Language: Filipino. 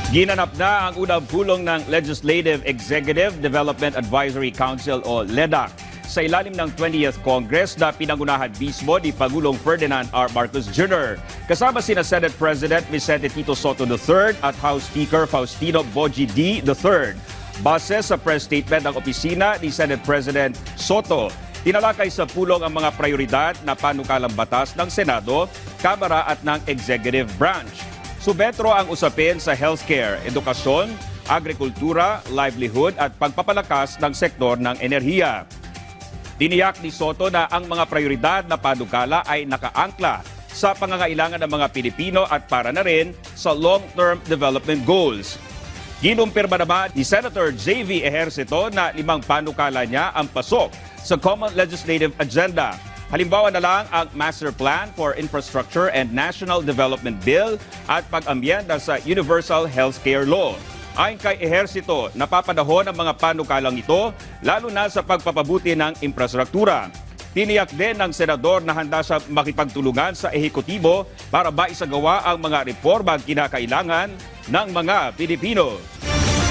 Ginanap na ang unang pulong ng Legislative Executive Development Advisory Council o LEDAC sa ilalim ng 20th Congress na pinangunahan mismo ni Pangulong Ferdinand R. Marcos Jr. Kasama sina Senate President Vicente Tito Soto III at House Speaker Faustino Boji D. III. Base sa press statement ng opisina ni Senate President Soto, tinalakay sa pulong ang mga prioridad na panukalang batas ng Senado, Kamara at ng Executive Branch. Subentro ang usapin sa healthcare, edukasyon, agrikultura, livelihood at pagpapalakas ng sektor ng enerhiya. Tiniyak ni Soto na ang mga prioridad na panukala ay nakaangkla sa pangangailangan ng mga Pilipino at para na rin sa long-term development goals. Kinumpirma naman ni Senator J.V. Ejercito na 5 panukala niya ang pasok sa Common Legislative Agenda. Halimbawa na lang ang Master Plan for Infrastructure and National Development Bill at pag-ambyenda sa Universal Healthcare Law. Ayon kay Ejercito, napapanahon ang mga panukalang ito lalo na sa pagpapabuti ng infrastruktura. Tiniyak din ng senador na handa siya makipagtulungan sa ehekutibo para maisagawa ang mga reforma kinakailangan ng mga Pilipino.